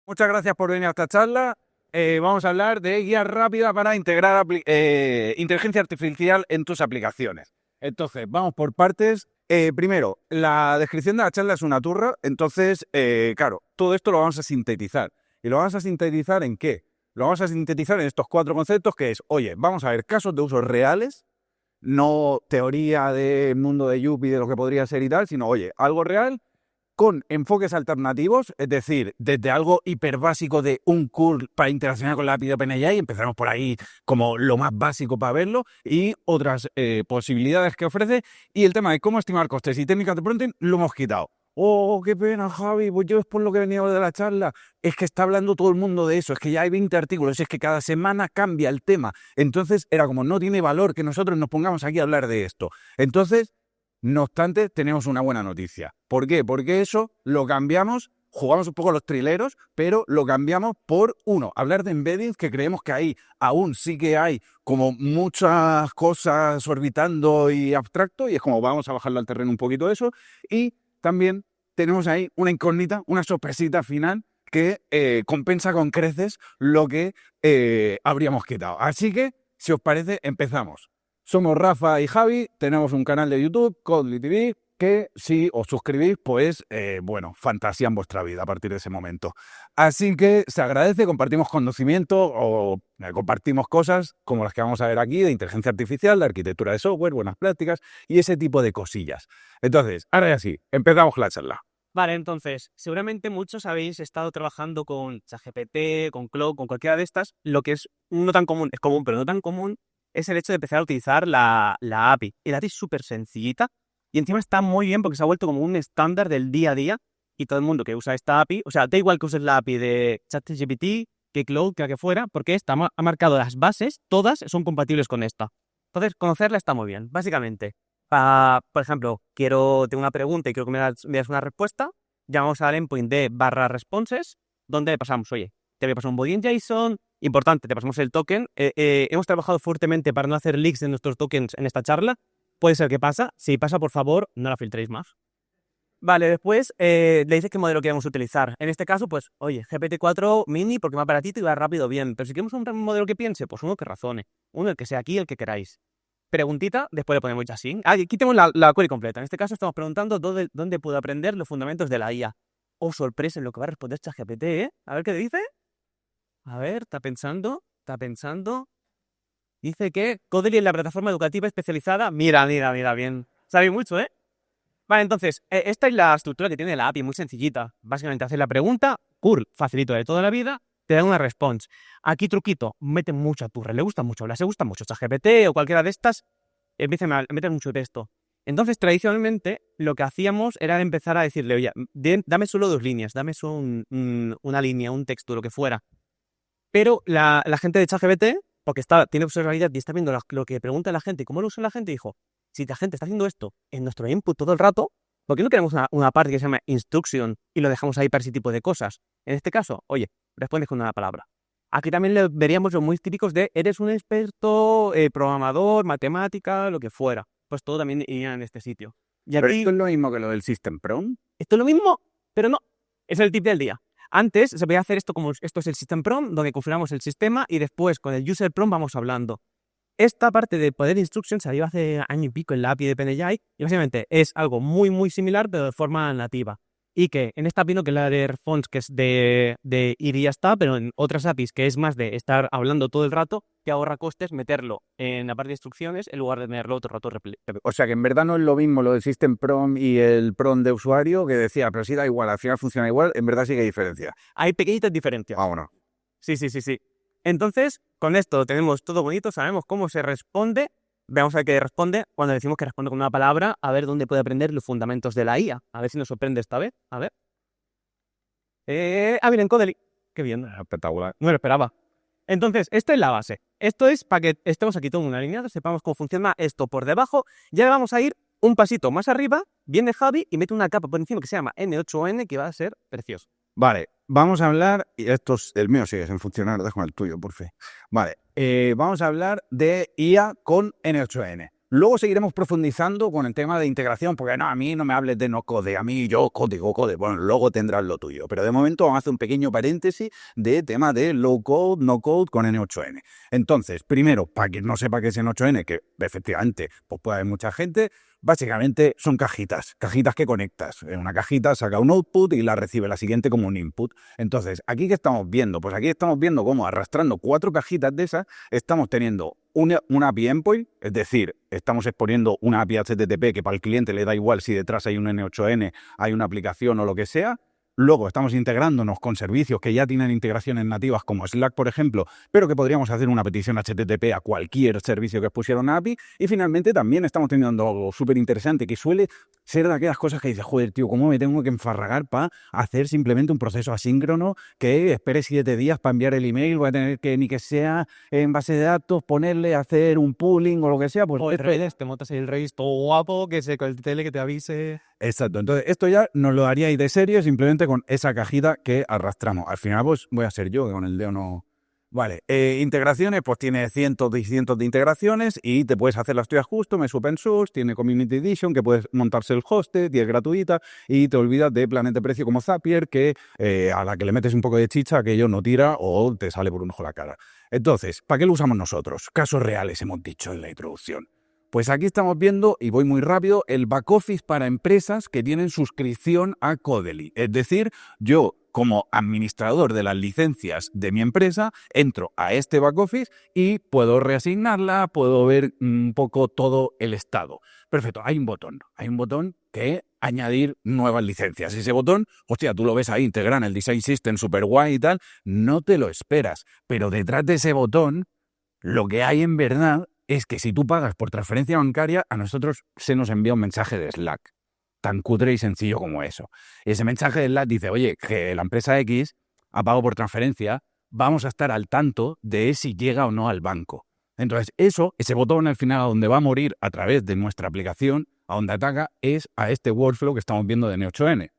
Muchas gracias por venir a esta charla. Vamos a hablar de guía rápida para integrar inteligencia artificial en tus aplicaciones. Entonces, vamos por partes. Primero, la descripción de la charla es una turra, entonces, claro, todo esto lo vamos a sintetizar. ¿Y lo vamos a sintetizar en qué? Lo vamos a sintetizar en estos 4 conceptos que es, oye, vamos a ver casos de usos reales, no teoría del mundo de Yuppie, de lo que podría ser y tal, sino, oye, algo real, con enfoques alternativos, es decir, desde algo hiper básico de un curl para interaccionar con la API de OpenAI, empezamos por ahí como lo más básico para verlo, y otras posibilidades que ofrece, y el tema de cómo estimar costes y técnicas de frontend lo hemos quitado. Oh, qué pena, Javi, pues yo es por lo que venía de la charla, es que está hablando todo el mundo de eso, es que ya hay 20 artículos, es que cada semana cambia el tema, entonces era como no tiene valor que nosotros nos pongamos aquí a hablar de esto. Entonces, no obstante, tenemos una buena noticia. ¿Por qué? Porque eso lo cambiamos, jugamos un poco los trileros, pero lo cambiamos por, hablar de embeddings, que creemos que ahí aún sí que hay como muchas cosas orbitando y abstracto, y es como vamos a bajarlo al terreno un poquito eso, y también tenemos ahí una incógnita, una sorpresita final que compensa con creces lo que habríamos quitado. Así que, si os parece, empezamos. Somos Rafa y Javi, tenemos un canal de YouTube, Codely TV, que si os suscribís, pues, fantasía en vuestra vida a partir de ese momento. Así que se agradece, compartimos conocimiento o compartimos cosas como las que vamos a ver aquí, de inteligencia artificial, de arquitectura de software, buenas prácticas y ese tipo de cosillas. Entonces, ahora ya sí, empezamos con la charla. Vale, entonces, seguramente muchos habéis estado trabajando con ChatGPT, con Claude, con cualquiera de estas. Lo que es no tan común, es común, pero no tan común, es el hecho de empezar a utilizar la API. Y la API es súper sencillita y encima está muy bien porque se ha vuelto como un estándar del día a día y todo el mundo que usa esta API, o sea, da igual que uses la API de ChatGPT, que Claude, que la que fuera, porque esta ha marcado las bases, todas son compatibles con esta. Entonces, conocerla está muy bien, básicamente. Por ejemplo, tengo una pregunta y quiero que me das una respuesta. Llamamos al endpoint de /responses, donde le pasamos, oye, te voy a pasar un body en JSON, importante, te pasamos el token. Hemos trabajado fuertemente para no hacer leaks de nuestros tokens en esta charla. Puede ser que pasa. Si pasa, por favor, no la filtréis más. Vale, después le dices qué modelo queremos utilizar. En este caso, pues, oye, GPT-4 mini porque más baratito y va rápido, bien. Pero si queremos un modelo que piense, pues uno que razone. Uno el que sea aquí, el que queráis. Preguntita, después le ponemos Jasín. Aquí tenemos la query completa. En este caso estamos preguntando dónde puedo aprender los fundamentos de la IA. Oh, sorpresa en lo que va a responder ChatGPT, ¿eh? A ver qué dice. A ver, está pensando. Dice que Codely es la plataforma educativa especializada. Mira, bien. Sabe mucho, ¿eh? Vale, entonces, esta es la estructura que tiene la API, muy sencillita. Básicamente haces la pregunta, curl, facilito de toda la vida, te da una response. Aquí, truquito, mete mucha turra, le gusta mucho ChatGPT o cualquiera de estas, empieza a meter mucho texto. Entonces, tradicionalmente, lo que hacíamos era empezar a decirle, oye, dame solo 2 líneas, dame solo una línea, un texto, lo que fuera. Pero la gente de ChatGPT, porque tiene observabilidad y está viendo lo que pregunta la gente y cómo lo usa la gente, dijo, si la gente está haciendo esto en nuestro input todo el rato, ¿por qué no queremos una parte que se llama instruction y lo dejamos ahí para ese tipo de cosas? En este caso, oye, respondes con una palabra. Aquí también veríamos los muy típicos de eres un experto, programador, matemática, lo que fuera. Pues todo también iría en este sitio. Y aquí, ¿Pero esto es lo mismo que lo del System Prompt? esto es lo mismo, pero no. Es el tip del día. Antes se podía hacer esto como esto es el System Prompt, donde configuramos el sistema y después con el User Prompt vamos hablando. Esta parte de poder instruction salió hace año y pico en la API de OpenAI y básicamente es algo muy, muy similar, pero de forma nativa. Y que en esta API no, que es la de Response, que es de ir y ya está, pero en otras APIs que es más de estar hablando todo el rato, que ahorra costes meterlo en la parte de instrucciones en lugar de tenerlo otro rato. O sea que en verdad no es lo mismo lo del System Prompt y el prompt de usuario, que decía, pero sí da igual, al final funciona igual, en verdad sí que hay diferencia. Hay pequeñitas diferencias. Vámonos. Sí. Entonces, con esto tenemos todo bonito, sabemos cómo se responde. Veamos a ver qué responde cuando decimos que responde con una palabra, a ver dónde puede aprender los fundamentos de la IA. A ver si nos sorprende esta vez. A ver. Miren, Codely. Qué bien. Espectacular. No me lo esperaba. Entonces, esta es la base. Esto es para que estemos aquí todo en una línea, sepamos cómo funciona esto por debajo. Ya vamos a ir un pasito más arriba. Viene Javi y mete una capa por encima que se llama N8N, que va a ser precioso. Vale, vamos a hablar, y el mío sigue sin funcionar, déjame el tuyo, por fin. Vale, vamos a hablar de IA con N8N. Luego seguiremos profundizando con el tema de integración, porque no, a mí no me hables de no code, a mí yo código, code. Bueno, luego tendrás lo tuyo. Pero de momento vamos a hacer un pequeño paréntesis de tema de low code, no code con N8N. Entonces, primero, para quien no sepa qué es N8N, que efectivamente pues puede haber mucha gente, básicamente son cajitas que conectas. En una cajita saca un output y la recibe la siguiente como un input. Entonces, ¿aquí qué estamos viendo? Pues aquí estamos viendo cómo arrastrando 4 cajitas de esas estamos teniendo una API endpoint, es decir, estamos exponiendo una API HTTP que para el cliente le da igual si detrás hay un N8N, hay una aplicación o lo que sea. Luego estamos integrándonos con servicios que ya tienen integraciones nativas como Slack, por ejemplo, pero que podríamos hacer una petición HTTP a cualquier servicio que expusiera una API. Y finalmente también estamos teniendo algo súper interesante que suele ser de aquellas cosas que dices, joder, tío, ¿cómo me tengo que enfarragar para hacer simplemente un proceso asíncrono que espere 7 días para enviar el email? Voy a tener que, ni que sea en base de datos, ponerle, hacer un pooling o lo que sea. Pues O el Redis, te montas el Redis todo guapo, que se con el tele que te avise. Exacto, entonces esto ya nos lo haríais de serie simplemente con esa cajita que arrastramos. Al final pues voy a ser yo, que con el dedo no... Vale, integraciones, pues tiene cientos y cientos de integraciones y te puedes hacer las tuyas custom, es open source, tiene Community Edition, que puedes montarse el hosted y es gratuita, y te olvidas de planes de precio como Zapier, que a la que le metes un poco de chicha, aquello no tira o te sale por un ojo la cara. Entonces, ¿para qué lo usamos nosotros? Casos reales hemos dicho en la introducción. Pues aquí estamos viendo, y voy muy rápido, el back office para empresas que tienen suscripción a Codely. Es decir, yo como administrador de las licencias de mi empresa, entro a este back office y puedo reasignarla, puedo ver un poco todo el estado. Perfecto, hay un botón que añadir nuevas licencias. Ese botón, hostia, tú lo ves ahí integrado en el Design System super guay y tal, no te lo esperas. Pero detrás de ese botón, lo que hay en verdad es que si tú pagas por transferencia bancaria, a nosotros se nos envía un mensaje de Slack. Tan cutre y sencillo como eso. Y ese mensaje de Slack dice, oye, que la empresa X ha pagado por transferencia, vamos a estar al tanto de si llega o no al banco. Entonces, ese botón al final a donde va a morir a través de nuestra aplicación, a donde ataca, es a este workflow que estamos viendo de N8N.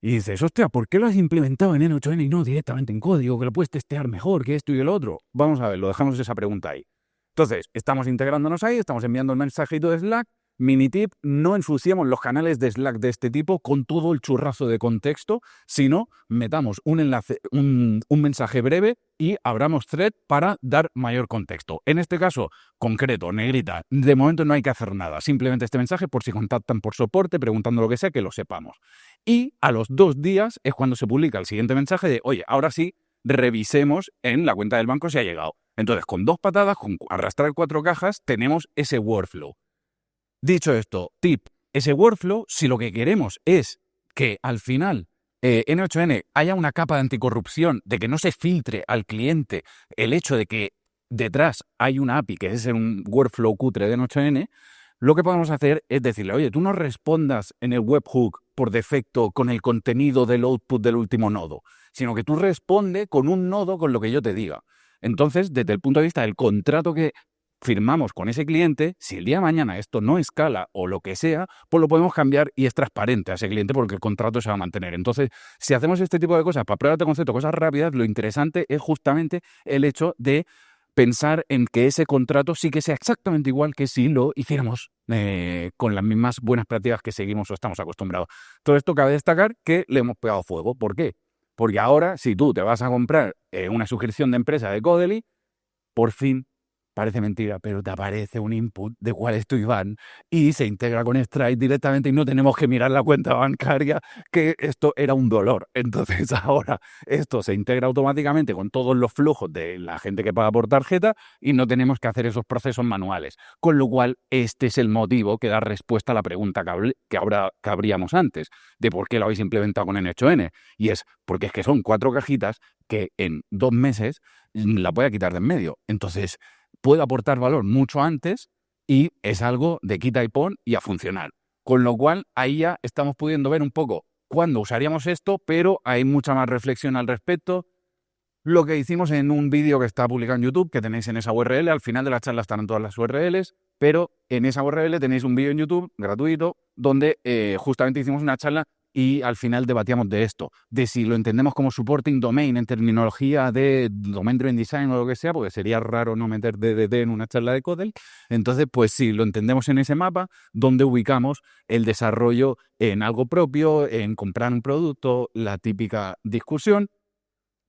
Y dices, hostia, ¿por qué lo has implementado en N8N y no directamente en código, que lo puedes testear mejor que esto y el otro? Vamos a ver, lo dejamos esa pregunta ahí. Entonces, estamos integrándonos ahí, estamos enviando el mensajito de Slack. Mini tip, no ensuciemos los canales de Slack de este tipo con todo el churrazo de contexto, sino metamos un enlace, un mensaje breve y abramos thread para dar mayor contexto. En este caso, concreto, negrita, de momento no hay que hacer nada, simplemente este mensaje por si contactan por soporte, preguntando lo que sea, que lo sepamos. Y a los 2 días es cuando se publica el siguiente mensaje de, oye, ahora sí, revisemos en la cuenta del banco si ha llegado. Entonces, con 2 patadas, con arrastrar 4 cajas, tenemos ese workflow. Dicho esto, tip, ese workflow, si lo que queremos es que al final N8N haya una capa de anticorrupción, de que no se filtre al cliente el hecho de que detrás hay una API, que es un workflow cutre de N8N, lo que podemos hacer es decirle, oye, tú no respondas en el webhook por defecto con el contenido del output del último nodo, sino que tú responde con un nodo con lo que yo te diga. Entonces, desde el punto de vista del contrato que firmamos con ese cliente, si el día de mañana esto no escala o lo que sea, pues lo podemos cambiar y es transparente a ese cliente porque el contrato se va a mantener. Entonces, si hacemos este tipo de cosas para pruebas de concepto, cosas rápidas, lo interesante es justamente el hecho de pensar en que ese contrato sí que sea exactamente igual que si lo hiciéramos con las mismas buenas prácticas que seguimos o estamos acostumbrados. Todo esto cabe destacar que le hemos pegado fuego. ¿Por qué? Porque ahora, si tú te vas a comprar una suscripción de empresa de Codely, por fin, parece mentira, pero te aparece un input de cuál es tu IBAN y se integra con Stripe directamente y no tenemos que mirar la cuenta bancaria, que esto era un dolor. Entonces ahora esto se integra automáticamente con todos los flujos de la gente que paga por tarjeta y no tenemos que hacer esos procesos manuales. Con lo cual, este es el motivo que da respuesta a la pregunta que habríamos antes, de por qué lo habéis implementado con N8N. Y es porque es que son 4 cajitas que en 2 meses la voy a quitar de en medio. Entonces, puede aportar valor mucho antes y es algo de quita y pon y a funcionar. Con lo cual, ahí ya estamos pudiendo ver un poco cuándo usaríamos esto, pero hay mucha más reflexión al respecto. Lo que hicimos en un vídeo que está publicado en YouTube, que tenéis en esa URL, al final de la charla estarán todas las URLs, pero en esa URL tenéis un vídeo en YouTube gratuito donde justamente hicimos una charla y al final debatíamos de esto, de si lo entendemos como supporting domain en terminología de domain driven design o lo que sea, porque sería raro no meter DDD en una charla de Codel. Entonces, pues sí, lo entendemos en ese mapa donde ubicamos el desarrollo en algo propio, en comprar un producto, la típica discusión.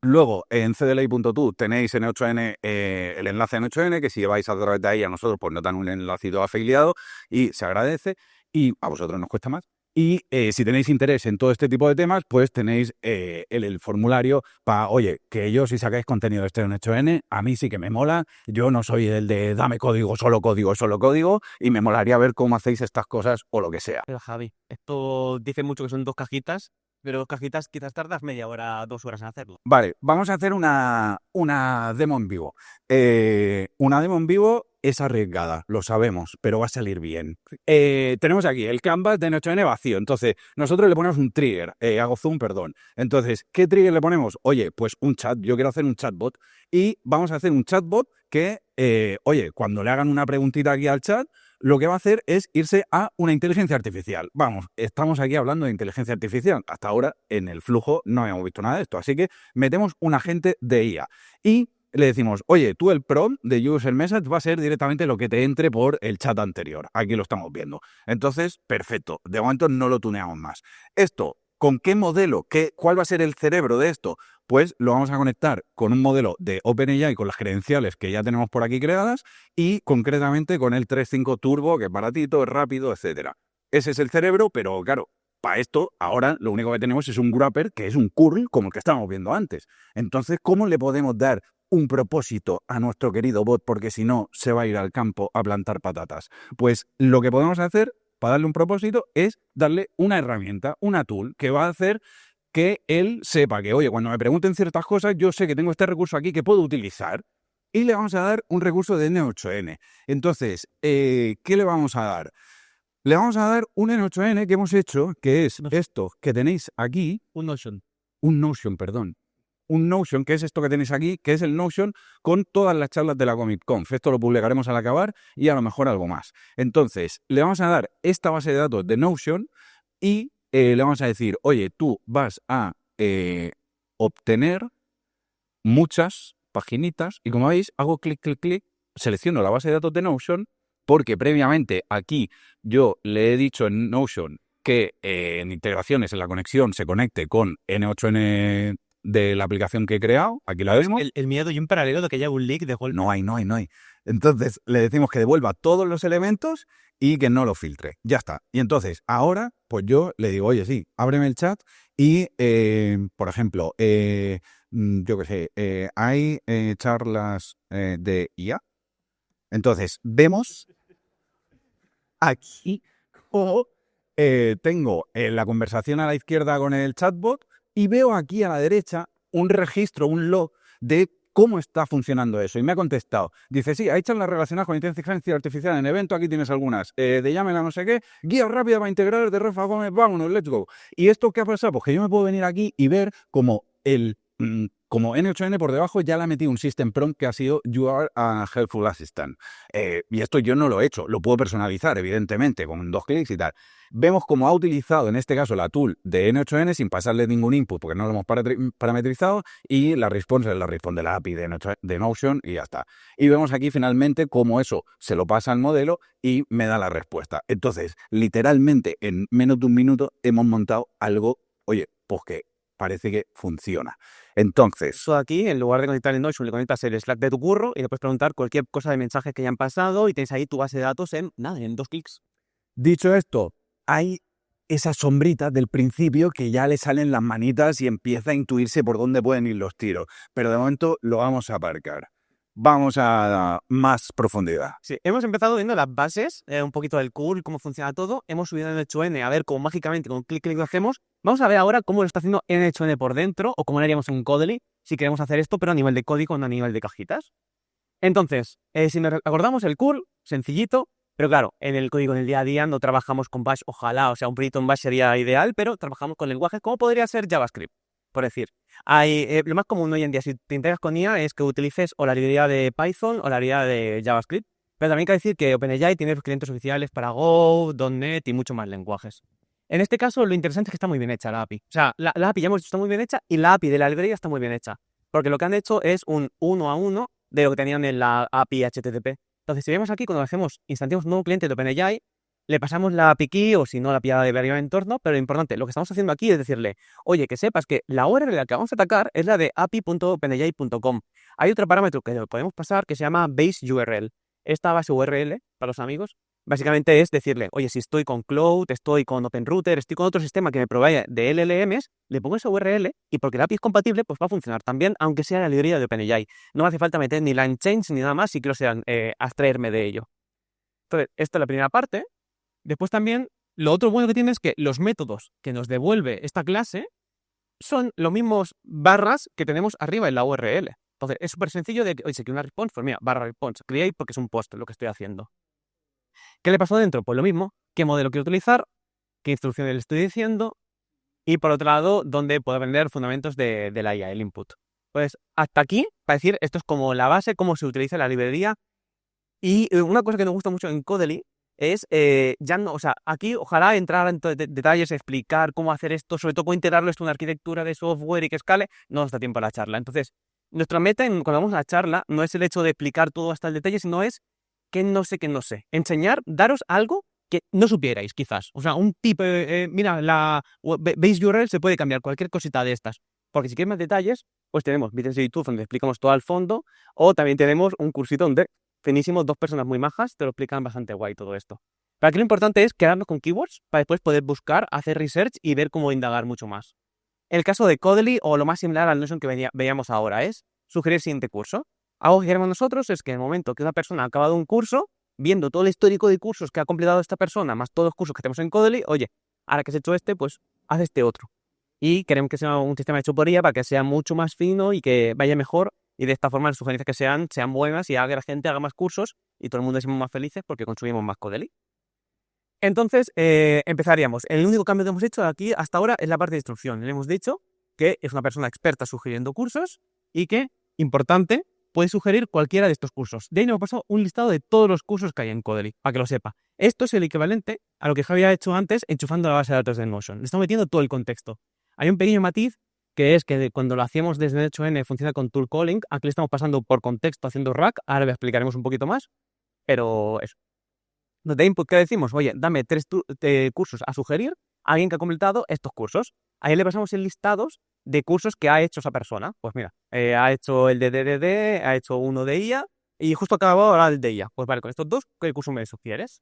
Luego, en cdli.tu tenéis en 8N el enlace en 8N, que si vais a través de ahí a nosotros, pues nos dan un enlacito afiliado y se agradece, y a vosotros nos cuesta más. Y si tenéis interés en todo este tipo de temas, pues tenéis el formulario para, oye, que yo si sacáis contenido este en 8N, a mí sí que me mola. Yo no soy el de dame código, solo código, y me molaría ver cómo hacéis estas cosas o lo que sea. Pero Javi, esto dice mucho que son 2 cajitas, pero 2 cajitas quizás tardas media hora, 2 horas en hacerlo. Vale, vamos a hacer una demo en vivo. Una demo en vivo es arriesgada, lo sabemos, pero va a salir bien. Tenemos aquí el canvas de N8N vacío, entonces nosotros le ponemos un trigger, hago zoom, perdón. Entonces, ¿qué trigger le ponemos? Oye, pues un chat, yo quiero hacer un chatbot y vamos a hacer un chatbot que, oye, cuando le hagan una preguntita aquí al chat, lo que va a hacer es irse a una inteligencia artificial. Vamos, estamos aquí hablando de inteligencia artificial. Hasta ahora en el flujo no habíamos visto nada de esto. Así que metemos un agente de IA y le decimos, oye, tú el prompt de user message va a ser directamente lo que te entre por el chat anterior. Aquí lo estamos viendo. Entonces, perfecto. De momento no lo tuneamos más. Esto, ¿con qué modelo? ¿Cuál va a ser el cerebro de esto? Pues lo vamos a conectar con un modelo de OpenAI con las credenciales que ya tenemos por aquí creadas y concretamente con el 3.5 Turbo, que es baratito, es rápido, etcétera. Ese es el cerebro, pero claro, para esto ahora lo único que tenemos es un wrapper, que es un curl como el que estábamos viendo antes. Entonces, ¿cómo le podemos dar un propósito a nuestro querido bot? Porque si no, se va a ir al campo a plantar patatas. Pues lo que podemos hacer para darle un propósito es darle una herramienta, una tool, que va a hacer que él sepa que, oye, cuando me pregunten ciertas cosas, yo sé que tengo este recurso aquí que puedo utilizar y le vamos a dar un recurso de N8N. Entonces, ¿qué le vamos a dar? Le vamos a dar un N8N que hemos hecho, que es esto que tenéis aquí. Un Notion. Un Notion, perdón. Un Notion, que es esto que tenéis aquí, que es el Notion con todas las charlas de la Comic Conf. Esto lo publicaremos al acabar y a lo mejor algo más. Entonces, le vamos a dar esta base de datos de Notion y le vamos a decir, oye, tú vas a obtener muchas paginitas y como veis, hago clic, clic, clic, selecciono la base de datos de Notion porque previamente aquí yo le he dicho en Notion que en integraciones, en la conexión, se conecte con N8N de la aplicación que he creado. Aquí la vemos. El miedo y un paralelo de que haya un leak de golpe. No hay. Entonces le decimos que devuelva todos los elementos y que no lo filtre. Ya está. Y entonces ahora, pues yo le digo, oye, sí, ábreme el chat y, por ejemplo, yo qué sé, hay charlas de IA. Entonces vemos aquí cómo tengo la conversación a la izquierda con el chatbot y veo aquí a la derecha un registro, un log de cómo está funcionando eso. Y me ha contestado. Dice, sí, hay charlas relacionadas con inteligencia artificial en evento, aquí tienes algunas. De llámela no sé qué, guía rápida para integrar de Rafa Gómez, vámonos, let's go. ¿Y esto qué ha pasado? Pues que yo me puedo venir aquí y ver como como N8N por debajo ya le ha metido un system prompt que ha sido You are a helpful assistant. Y esto yo no lo he hecho, lo puedo personalizar, evidentemente, con 2 clics y tal. Vemos cómo ha utilizado, en este caso, la tool de N8N sin pasarle ningún input, porque no lo hemos parametrizado, y la response es la responde la API de Notion y ya está. Y vemos aquí finalmente cómo eso se lo pasa al modelo y me da la respuesta. Entonces, literalmente, en menos de un minuto hemos montado algo, oye, pues que parece que funciona. Entonces, Eso aquí, en lugar de conectar el Notion, le conectas el Slack de tu curro y le puedes preguntar cualquier cosa de mensajes que hayan pasado y tienes ahí tu base de datos en 2 clics. dicho esto, hay esa sombrita del principio que ya le salen las manitas y empieza a intuirse por dónde pueden ir los tiros. Pero de momento lo vamos a aparcar. Vamos a más profundidad. Sí, hemos empezado viendo las bases, un poquito del curl, cómo funciona todo. Hemos subido en N8N a ver cómo mágicamente con clic clic lo hacemos. Vamos a ver ahora cómo lo está haciendo N8N por dentro o cómo lo haríamos en Codely si queremos hacer esto, pero a nivel de código, no a nivel de cajitas. Entonces, si nos acordamos, el curl, sencillito, pero claro, en el código del día a día no trabajamos con Bash, ojalá, o sea, un proyecto en Bash sería ideal, pero trabajamos con lenguajes como podría ser JavaScript, por decir. Lo más común hoy en día, si te integras con IA, es que utilices o la librería de Python o la librería de JavaScript, pero también hay que decir que OpenAI tiene los clientes oficiales para Go, .NET y muchos más lenguajes. En este caso, lo interesante es que está muy bien hecha la API. O sea, la API ya hemos dicho está muy bien hecha y la API de la librería está muy bien hecha. Porque lo que han hecho es un 1 a 1 de lo que tenían en la API HTTP. Entonces, si vemos aquí, cuando instantiamos un nuevo cliente de OpenAI, le pasamos la API key o si no, la API de variable entorno, pero lo importante, lo que estamos haciendo aquí es decirle, oye, que sepas que la URL que vamos a atacar es la de api.openai.com. Hay otro parámetro que le podemos pasar que se llama base URL. Esta base URL, para los amigos, básicamente es decirle, oye, si estoy con Cloud, estoy con OpenRouter, estoy con otro sistema que me provee de LLMs, le pongo esa URL y porque la API es compatible, pues va a funcionar también, aunque sea la librería de OpenAI. No me hace falta meter ni line change ni nada más si quiero abstraerme de ello. Entonces, esta es la primera parte. Después también, lo otro bueno que tiene es que los métodos que nos devuelve esta clase son los mismos barras que tenemos arriba en la URL. Entonces, es súper sencillo de que, oye, si quiero una response, pues mira, barra response, create porque es un post lo que estoy haciendo. ¿Qué le pasó dentro? Pues lo mismo, qué modelo quiero utilizar, qué instrucciones le estoy diciendo y por otro lado, dónde puedo aprender fundamentos de la IA, el input. Pues hasta aquí, para decir, esto es como la base, cómo se utiliza la librería. Y una cosa que nos gusta mucho en Codely es, ya no, o sea, aquí ojalá entrar en detalles, explicar cómo hacer esto, sobre todo cómo integrarlo esto en una arquitectura de software y que escale, no nos da tiempo a la charla. Entonces, nuestra meta cuando vamos a la charla no es el hecho de explicar todo hasta el detalle, sino es que no sé, que no sé. Enseñar, daros algo que no supierais, quizás. O sea, un tipo, mira, la base URL se puede cambiar, cualquier cosita de estas. Porque si quieres más detalles, pues tenemos vídeos de YouTube donde explicamos todo al fondo, o también tenemos un cursito donde finísimos, 2 personas muy majas, te lo explican bastante guay todo esto. Pero aquí lo importante es quedarnos con keywords para después poder buscar, hacer research y ver cómo indagar mucho más. El caso de Codely, o lo más similar al Notion que veíamos ahora, es sugerir el siguiente curso. Algo que queremos nosotros es que en el momento que una persona ha acabado un curso, viendo todo el histórico de cursos que ha completado esta persona, más todos los cursos que tenemos en Codely, oye, ahora que has hecho este, pues haz este otro. Y queremos que sea un sistema hecho por IA para que sea mucho más fino y que vaya mejor. Y de esta forma las sugerencias que sean buenas y haga que la gente haga más cursos y todo el mundo estemos más felices porque consumimos más Codely. Entonces, empezaríamos. El único cambio que hemos hecho aquí hasta ahora es la parte de instrucción. Le hemos dicho que es una persona experta sugiriendo cursos y que, importante, puede sugerir cualquiera de estos cursos. De ahí nos pasó un listado de todos los cursos que hay en Codely, para que lo sepa. Esto es el equivalente a lo que Javi ha hecho antes enchufando la base de datos de Notion. Le estamos metiendo todo el contexto. Hay un pequeño matiz que es que cuando lo hacíamos desde N8N funciona con tool calling. Aquí le estamos pasando por contexto haciendo rack. Ahora le explicaremos un poquito más, pero eso. De input, ¿qué decimos? Oye, dame 3 cursos a sugerir a alguien que ha completado estos cursos. Ahí le pasamos en listados de cursos que ha hecho esa persona. Pues mira, ha hecho el de DDD, ha hecho uno de IA y justo acabado ahora el de IA. Pues vale, con estos 2, ¿qué curso me sugieres?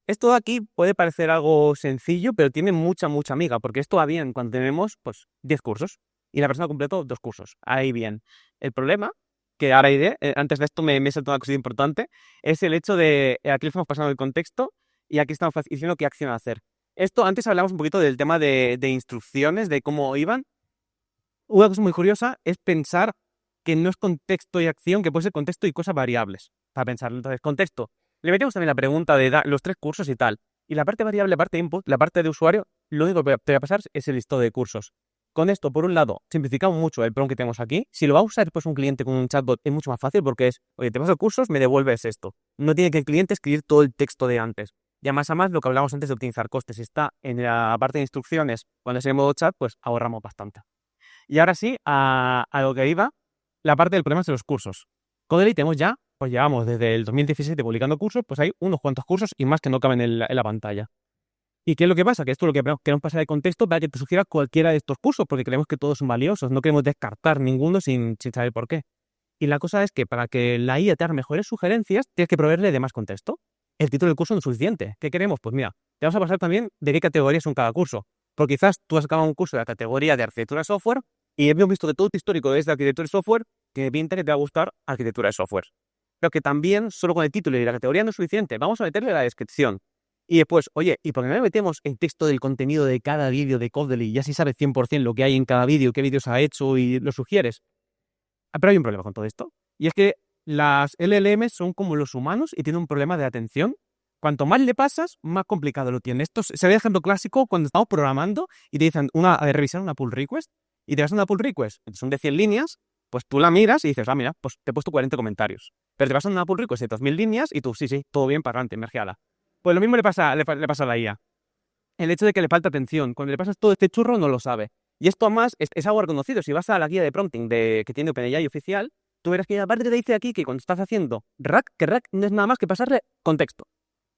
Esto de aquí puede parecer algo sencillo, pero tiene mucha amiga, porque esto va bien cuando tenemos, pues, 10 cursos y la persona completó 2 cursos. Ahí bien. El problema, que ahora iré, antes de esto me he saltado una cosa importante, es el hecho de, aquí le estamos pasando el contexto y aquí estamos diciendo qué acción hacer. Esto, antes hablamos un poquito del tema de instrucciones, de cómo iban. Una cosa muy curiosa es pensar que no es contexto y acción, que puede ser contexto y cosas variables, para pensar. Entonces, contexto. Le metemos también la pregunta de los 3 cursos y tal. Y la parte variable, la parte de input, la parte de usuario, lo único que te va a pasar es el listado de cursos. Con esto, por un lado, simplificamos mucho el prompt que tenemos aquí. Si lo va a usar pues un cliente con un chatbot, es mucho más fácil porque es, oye, te paso cursos, me devuelves esto. No tiene que el cliente escribir todo el texto de antes. Y además, lo que hablamos antes de optimizar costes, si está en la parte de instrucciones, cuando es en modo chat, pues ahorramos bastante. Y ahora sí, a lo que iba, la parte del problema de los cursos. Codely tenemos ya, pues llevamos desde el 2017 publicando cursos, pues hay unos cuantos cursos y más que no caben en la pantalla. ¿Y qué es lo que pasa? Que esto es lo que queremos pasar de contexto para que te sugiera cualquiera de estos cursos, porque creemos que todos son valiosos, no queremos descartar ninguno sin saber por qué. Y la cosa es que para que la IA te haga mejores sugerencias, tienes que proveerle de más contexto. El título del curso no es suficiente. ¿Qué queremos? Pues mira, te vamos a pasar también de qué categorías son cada curso. Porque quizás tú has acabado un curso de la categoría de arquitectura de software y hemos visto que todo tu histórico es de arquitectura de software, que pinta que te va a gustar arquitectura de software. Pero que también, solo con el título y la categoría no es suficiente. Vamos a meterle la descripción. Y después, oye, ¿y por qué no le metemos el texto del contenido de cada vídeo de Codely y así sabes 100% lo que hay en cada vídeo, qué vídeos ha hecho y lo sugieres? Pero hay un problema con todo esto. Y es que las LLM son como los humanos y tienen un problema de atención. Cuanto más le pasas, más complicado lo tiene. Esto se ve ejemplo clásico cuando estamos programando y te dicen revisar una pull request y te vas a una pull request, son de 100 líneas, pues tú la miras y dices, mira, pues te he puesto 40 comentarios. Pero te vas a una pull request de 2000 líneas y tú, sí, todo bien, para adelante, mergeala. Pues lo mismo le pasa a la IA. el hecho de que le falta atención. Cuando le pasas todo este churro, no lo sabe. Y esto además es algo reconocido. Si vas a la guía de prompting que tiene OpenAI oficial, tú verás que aparte te dice aquí que cuando estás haciendo rack, que rack no es nada más que pasarle contexto,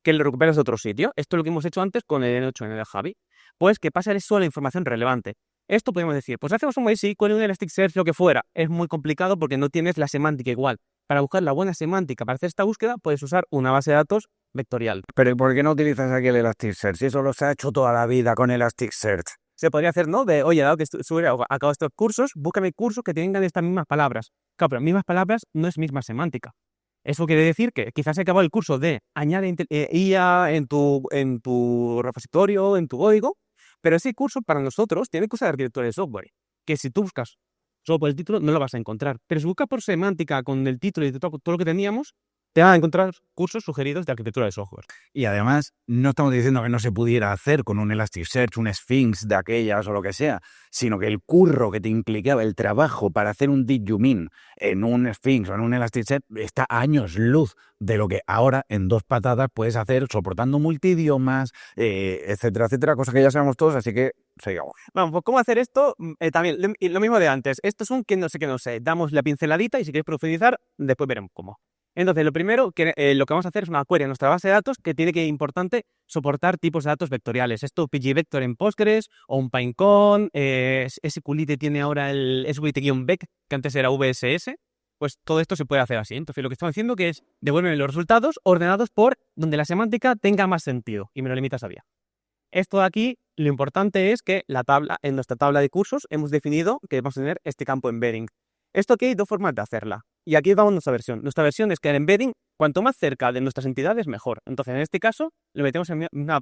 que lo recuperas de otro sitio. Esto es lo que hemos hecho antes con el N8 en el Javi. Pues que pásale solo información relevante. Esto podemos decir, pues hacemos un MySQL, un Elasticsearch, lo que fuera. Es muy complicado porque no tienes la semántica igual. Para buscar la buena semántica para hacer esta búsqueda, puedes usar una base de datos vectorial. Pero ¿y por qué no utilizas aquí el Elasticsearch? Si eso lo se ha hecho toda la vida con Elasticsearch. Se podría hacer, ¿no? De, oye, dado que acabo estos cursos, búscame cursos que tengan estas mismas palabras. Claro, pero mismas palabras no es misma semántica. Eso quiere decir que quizás se acabó el curso de añade IA en tu repositorio, en tu código, pero ese curso para nosotros tiene que usar arquitectura de software, que si tú buscas solo por el título no lo vas a encontrar. Pero si buscas por semántica con el título y todo lo que teníamos, te van a encontrar cursos sugeridos de arquitectura de software. Y además, no estamos diciendo que no se pudiera hacer con un Elasticsearch, un Sphinx de aquellas o lo que sea, sino que el curro que te implicaba, el trabajo para hacer un Did You Mean en un Sphinx o en un Elasticsearch está a años luz de lo que ahora en 2 patadas puedes hacer soportando multidiomas, etcétera, etcétera, cosas que ya sabemos todos, así que sigamos. Vamos, pues cómo hacer esto, también lo mismo de antes. Esto es un que no sé. Damos la pinceladita y si quieres profundizar, después veremos cómo. Entonces, lo primero, lo que vamos a hacer es una query en nuestra base de datos que tiene que, importante, soportar tipos de datos vectoriales. Esto pgvector en Postgres o un Pinecone, SQLite tiene ahora el SQLite-Vec, que antes era VSS, pues todo esto se puede hacer así. Entonces, lo que estamos haciendo que es devuélveme los resultados ordenados por donde la semántica tenga más sentido y me lo limitas a vía. Esto de aquí, lo importante es que en nuestra tabla de cursos hemos definido que vamos a tener este campo embedding. Esto aquí hay 2 formas de hacerla. Y aquí vamos a nuestra versión. Nuestra versión es que el embedding, cuanto más cerca de nuestras entidades, mejor. Entonces, en este caso, lo metemos en una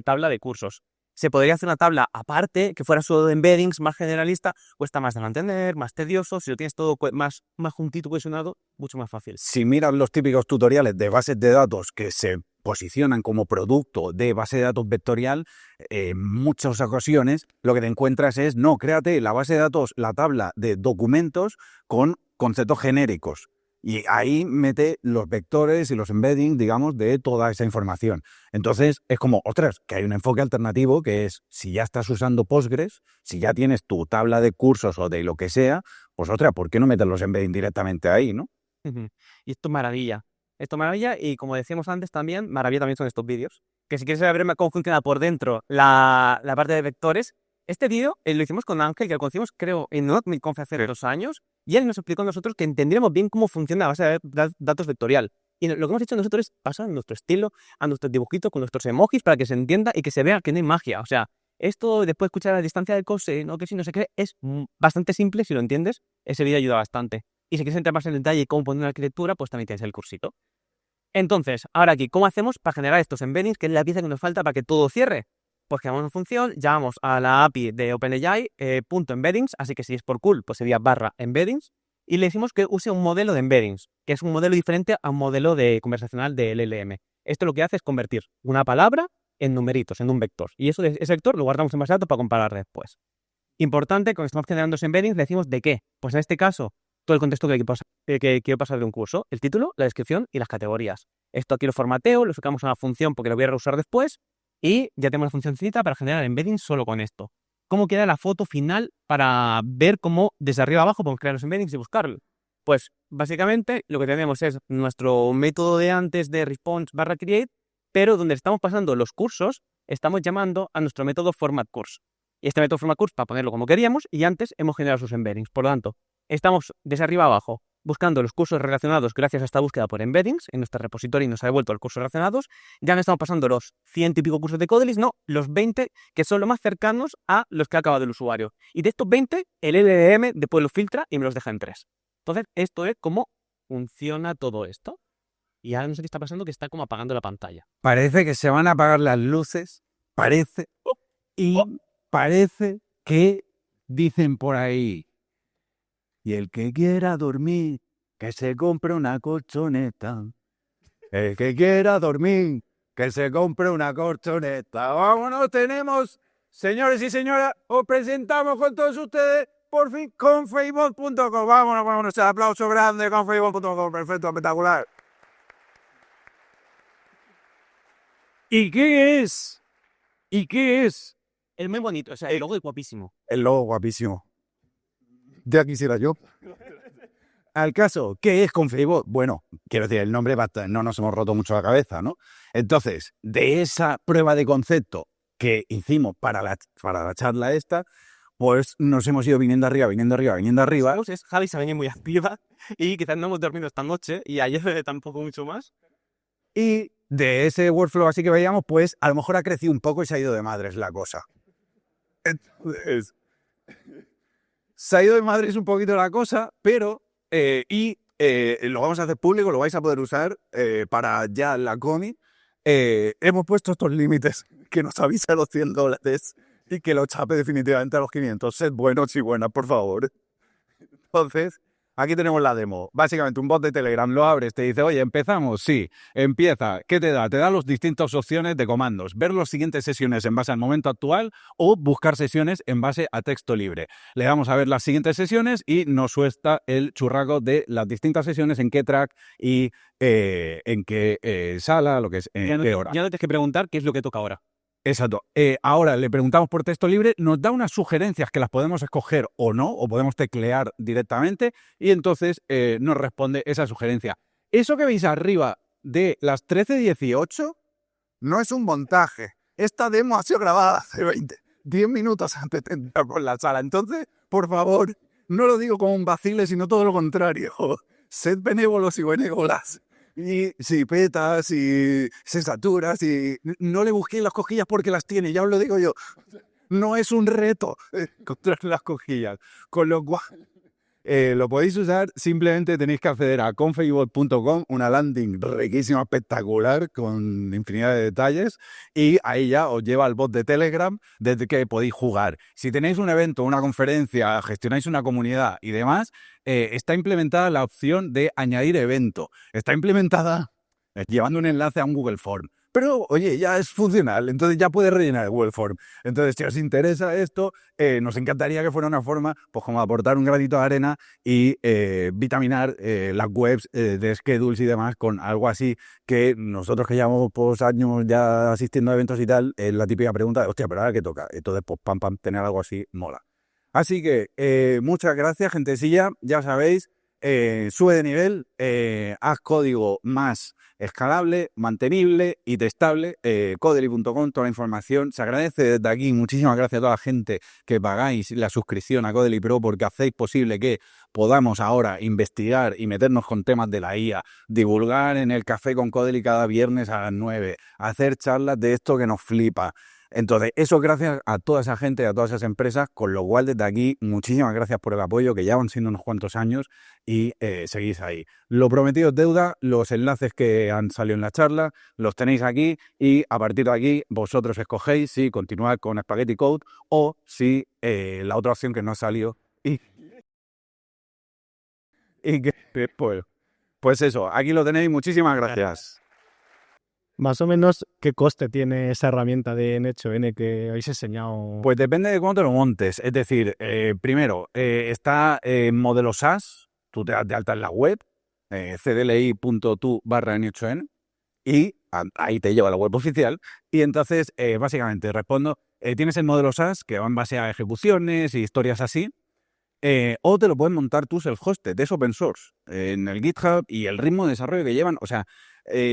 tabla de cursos. Se podría hacer una tabla aparte, que fuera solo de embeddings, más generalista, cuesta más de mantener, más tedioso. Si lo tienes todo más juntito, cohesionado, mucho más fácil. Si miras los típicos tutoriales de bases de datos que se posicionan como producto de base de datos vectorial, en muchas ocasiones lo que te encuentras es, no, créate la base de datos, la tabla de documentos con conceptos genéricos. Y ahí mete los vectores y los embeddings, digamos, de toda esa información. Entonces, es como, ostras, que hay un enfoque alternativo que es, si ya estás usando Postgres, si ya tienes tu tabla de cursos o de lo que sea, pues, ostras, ¿por qué no meter los embeddings directamente ahí, no? Y esto es maravilla. Esto es maravilla y, como decíamos antes también, maravilla también son estos vídeos. Que si quieres saber cómo funciona por dentro la parte de vectores, este vídeo lo hicimos con Ángel, que lo conocimos, creo, en NotMeConf hace 2 años, y él nos explicó a nosotros que entendiéramos bien cómo funciona la base de datos vectorial. Y lo que hemos hecho nosotros es pasar a nuestro estilo, a nuestros dibujitos, con nuestros emojis, para que se entienda y que se vea que no hay magia. O sea, esto, después de escuchar a la distancia del cose, no que si no se cree, es bastante simple, si lo entiendes, ese vídeo ayuda bastante. Y si quieres entrar más en detalle y cómo poner una arquitectura, pues también tienes el cursito. Entonces, ahora aquí, ¿cómo hacemos para generar estos embeddings, que es la pieza que nos falta para que todo cierre? Pues creamos una función, llamamos a la API de OpenAI, .embeddings, así que si es por cool, pues sería /embeddings, y le decimos que use un modelo de embeddings, que es un modelo diferente a un modelo de conversacional de LLM. Esto lo que hace es convertir una palabra en numeritos, en un vector, y ese vector lo guardamos en base de datos para comparar después. Importante, cuando estamos generando esos embeddings, le decimos de qué. Pues en este caso, todo el contexto que quiero pasar de un curso, el título, la descripción y las categorías. Esto aquí lo formateo, lo sacamos a una función porque lo voy a reusar después y ya tenemos la funcióncita para generar embeddings solo con esto. ¿Cómo queda la foto final para ver cómo desde arriba abajo podemos crear los embeddings y buscarlo? Pues básicamente lo que tenemos es nuestro método de antes de response/create, pero donde estamos pasando los cursos, estamos llamando a nuestro método formatCourse. Y este método formatCourse para ponerlo como queríamos, y antes hemos generado sus embeddings. Por lo tanto, estamos desde arriba abajo buscando los cursos relacionados gracias a esta búsqueda por embeddings en nuestro repositorio y nos ha devuelto los cursos relacionados. Ya no estamos pasando los 100 y pico cursos de Kodelis, no, los 20 que son los más cercanos a los que ha acabado el usuario. Y de estos 20, el LLM después los filtra y me los deja en 3. Entonces, esto es cómo funciona todo esto. Y ahora no sé qué está pasando, que está como apagando la pantalla. Parece que se van a apagar las luces, parece, y parece que dicen por ahí, y el que quiera dormir, que se compre una colchoneta. El que quiera dormir, que se compre una colchoneta. Vámonos, tenemos, señores y señoras, os presentamos con todos ustedes, por fin, Confabot.com. Vámonos, el aplauso grande, Confabot.com, perfecto, espectacular. ¿Y qué es ¿Y qué es? Es muy bonito, o sea, el logo es guapísimo. El logo guapísimo. Ya quisiera yo. Al caso, ¿qué es Confibot? Bueno, quiero decir, el nombre no nos hemos roto mucho la cabeza, ¿no? Entonces, de esa prueba de concepto que hicimos para la charla esta, pues nos hemos ido viniendo arriba. Javi se ha venido muy activa y quizás no hemos dormido esta noche y ayer tampoco mucho más. Y de ese workflow así que veíamos, pues a lo mejor ha crecido un poco y se ha ido de madres la cosa. Entonces, se ha ido de madres un poquito la cosa, pero lo vamos a hacer público, lo vais a poder usar para ya la comi. Hemos puesto estos límites que nos avisa los $100 y que lo chape definitivamente a los 500. Sed buenos y buenas, por favor. Entonces, aquí tenemos la demo. Básicamente un bot de Telegram, lo abres, te dice, oye, ¿empezamos? Sí, empieza. ¿Qué te da? Te da las distintas opciones de comandos. Ver las siguientes sesiones en base al momento actual o buscar sesiones en base a texto libre. Le damos a ver las siguientes sesiones y nos suelta el churraco de las distintas sesiones, en qué track y en qué sala, lo que es, en qué hora. Ya no tienes que preguntar qué es lo que toca ahora. Exacto. Ahora le preguntamos por texto libre, nos da unas sugerencias que las podemos escoger o no, o podemos teclear directamente, y entonces nos responde esa sugerencia. Eso que veis arriba de las 13:18 no es un montaje. Esta demo ha sido grabada hace 10 minutos antes de entrar por la sala. Entonces, por favor, no lo digo como un vacile, sino todo lo contrario. Sed benévolos y benévolas. Y si peta, si se satura, si no le busquéis las cojillas porque las tiene, ya os lo digo yo. No es un reto encontrar las cojillas. Con lo cual, lo podéis usar, simplemente tenéis que acceder a confibot.com, una landing riquísima, espectacular, con infinidad de detalles, y ahí ya os lleva al bot de Telegram desde que podéis jugar. Si tenéis un evento, una conferencia, gestionáis una comunidad y demás, está implementada la opción de añadir evento. Está implementada llevando un enlace a un Google Form. Pero, oye, ya es funcional, entonces ya puede rellenar el Google Form. Entonces, si os interesa esto, nos encantaría que fuera una forma, pues como aportar un granito de arena y vitaminar las webs de schedules y demás con algo así que nosotros que llevamos pues, años ya asistiendo a eventos y tal, la típica pregunta de, hostia, pero ahora qué toca. Entonces, pues pam, tener algo así mola. Así que muchas gracias, gentecilla, ya sabéis, sube de nivel, haz código más escalable, mantenible y testable, Codely.com, toda la información. Se agradece desde aquí, muchísimas gracias a toda la gente que pagáis la suscripción a Codely Pro porque hacéis posible que podamos ahora investigar y meternos con temas de la IA, divulgar en el Café con Codely cada viernes a las 9, hacer charlas de esto que nos flipa. Entonces, eso gracias a toda esa gente, a todas esas empresas, con lo cual desde aquí, muchísimas gracias por el apoyo, que ya van siendo unos cuantos años y seguís ahí. Lo prometido es deuda, los enlaces que han salido en la charla los tenéis aquí y a partir de aquí vosotros escogéis si continuar con Spaghetti Code o si la otra opción que no ha salido y que pues eso, aquí lo tenéis, muchísimas gracias. Más o menos, ¿qué coste tiene esa herramienta de N8N que habéis enseñado? Pues depende de cómo te lo montes. Es decir, primero, está en modelo SaaS, tú te das de alta en la web, cdli.tu/N8N, y ahí te lleva a la web oficial. Y entonces, básicamente, respondo, tienes el modelo SaaS que va en base a ejecuciones y historias así, o te lo puedes montar tú self-hosted, es open source, en el GitHub y el ritmo de desarrollo que llevan, o sea,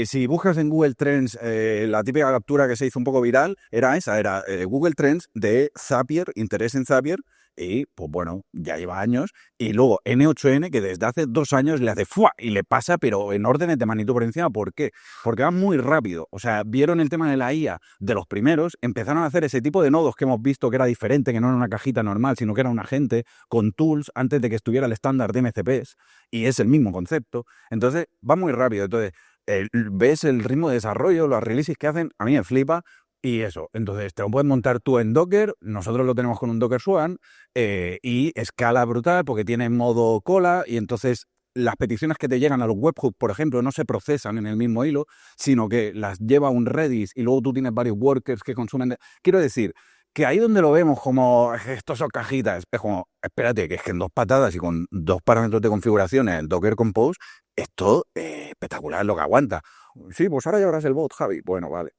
si buscas en Google Trends, la típica captura que se hizo un poco viral era esa, era Google Trends de Zapier, interés en Zapier, y pues bueno, ya lleva años, y luego N8N que desde hace 2 años le hace ¡fua! Y le pasa, pero en órdenes de magnitud por encima. ¿Por qué? Porque va muy rápido, o sea, vieron el tema de la IA de los primeros, empezaron a hacer ese tipo de nodos que hemos visto que era diferente, que no era una cajita normal, sino que era un agente con tools antes de que estuviera el estándar de MCPs, y es el mismo concepto, entonces va muy rápido, entonces ves el ritmo de desarrollo, los releases que hacen, a mí me flipa. Y eso, entonces te lo puedes montar tú en Docker, nosotros lo tenemos con un Docker Swarm y escala brutal porque tiene modo cola y entonces las peticiones que te llegan a los webhooks, por ejemplo, no se procesan en el mismo hilo, sino que las lleva un Redis y luego tú tienes varios workers que consumen. Quiero decir, que ahí donde lo vemos como estos son cajitas, es como, espérate, que es que en 2 patadas y con 2 parámetros de configuración en el Docker Compose, esto espectacular lo que aguanta. Sí, pues ahora ya habrás el bot, Javi. Bueno, vale.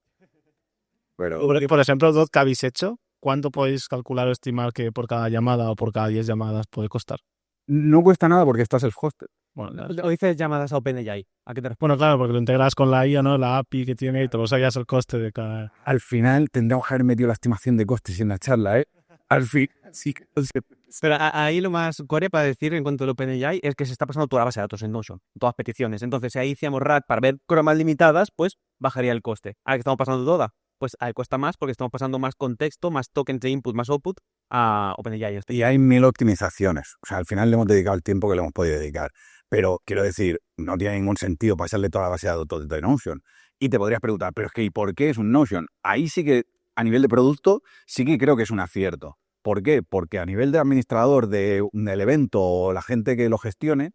Pero Porque, por ejemplo, Dot, que habéis hecho, ¿cuánto podéis calcular o estimar que por cada llamada o por cada 10 llamadas puede costar? no cuesta nada porque está self-hosted. Bueno, O dices llamadas a OpenAI. ¿A qué te refieres? bueno, claro, porque lo integras con la IA, ¿no? La API que tiene y te lo sabías el coste de cada... Al final tendríamos que haber metido la estimación de costes en la charla, ¿eh? Al fin, sí que no sé. Pero ahí lo más core para decir en cuanto al OpenAI es que se está pasando toda la base de datos en Notion, todas peticiones. Entonces, si ahí hiciéramos RAG para ver cromas limitadas, pues bajaría el coste. Ahora que estamos pasando toda, pues ahí cuesta más porque estamos pasando más contexto, más tokens de input, más output a OpenAI. Y hay 1000 optimizaciones. O sea, al final le hemos dedicado el tiempo que le hemos podido dedicar. Pero quiero decir, no tiene ningún sentido pasarle toda la base de datos de Notion. Y te podrías preguntar, pero es que ¿y por qué es un Notion? Ahí sí que, a nivel de producto, sí que creo que es un acierto. ¿Por qué? Porque a nivel de administrador del evento o la gente que lo gestione,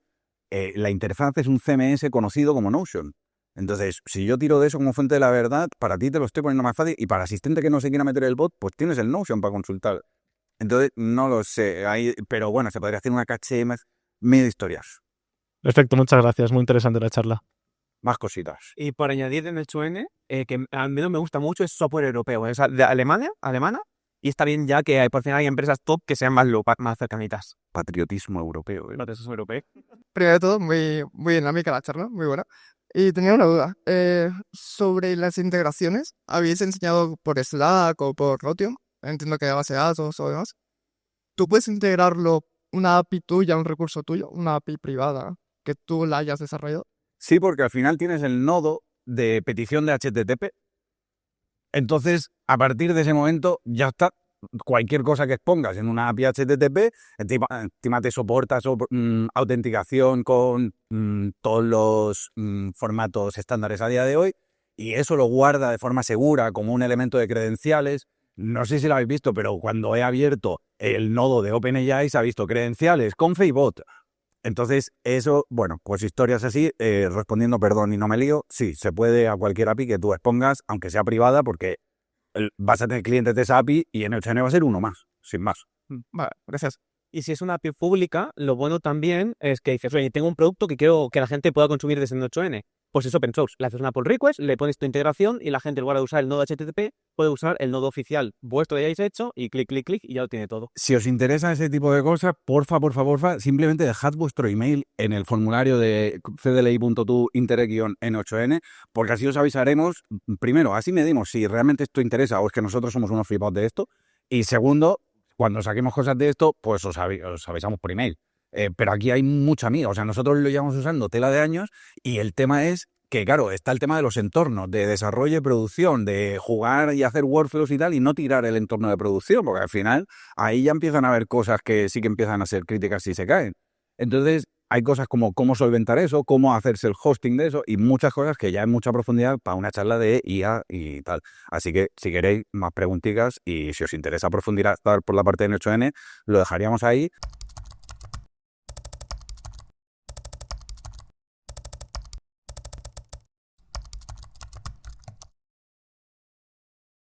la interfaz es un CMS conocido como Notion. Entonces, si yo tiro de eso como fuente de la verdad, para ti te lo estoy poniendo más fácil y para asistente que no se quiera meter el bot, pues tienes el Notion para consultar. Entonces, no lo sé, pero bueno, se podría hacer una caché más, medio historias, Perfecto, muchas gracias. Muy interesante la charla. más cositas. Y por añadir en el N, que al menos me gusta mucho, es software europeo. Es de alemana, y está bien ya que por fin hay empresas top que sean más cercanitas. Patriotismo europeo. No, eso es europeo. Primero de todo, muy dinámica la charla, muy buena. Y tenía una duda. Sobre las integraciones, ¿habéis enseñado por Slack o por Notion? Entiendo que de base de datos o demás. ¿Tú puedes integrarlo, una API tuya, un recurso tuyo, una API privada que tú la hayas desarrollado? Sí, porque al final tienes el nodo de petición de HTTP. Entonces, a partir de ese momento, ya está. Cualquier cosa que expongas en una API HTTP, encima te soporta autenticación con todos los formatos estándares a día de hoy, y eso lo guarda de forma segura como un elemento de credenciales. No sé si lo habéis visto, pero cuando he abierto el nodo de OpenAI se ha visto credenciales, confe y bot. Entonces, eso, bueno, pues historias así, respondiendo, perdón y no me lío, sí, se puede a cualquier API que tú expongas, aunque sea privada, porque vas a tener clientes de esa API y en N8N va a ser uno más, sin más. Vale, gracias. Y si es una API pública, lo bueno también es que dices, oye, tengo un producto que quiero que la gente pueda consumir desde el 8N. Pues es open source. Le haces una pull request, le pones tu integración y la gente, en lugar de usar el nodo HTTP, puede usar el nodo oficial vuestro que hayáis hecho y clic, clic, clic y ya lo tiene todo. Si os interesa ese tipo de cosas, porfa, simplemente dejad vuestro email en el formulario de cdli.tu interec-n8n, porque así os avisaremos. Primero, así medimos si realmente esto interesa o es que nosotros somos unos flipados de esto. Y segundo, cuando saquemos cosas de esto, pues os avisamos por email. Pero aquí hay mucha amiga. O sea, nosotros lo llevamos usando tela de años y el tema es que, claro, está el tema de los entornos, de desarrollo y producción, de jugar y hacer workflows y tal, y no tirar el entorno de producción, porque al final ahí ya empiezan a haber cosas que sí que empiezan a ser críticas si se caen. Entonces, hay cosas como cómo solventar eso, cómo hacerse el hosting de eso, y muchas cosas que ya en mucha profundidad para una charla de IA y tal. Así que, si queréis más preguntitas y si os interesa profundizar por la parte de N8N, lo dejaríamos ahí.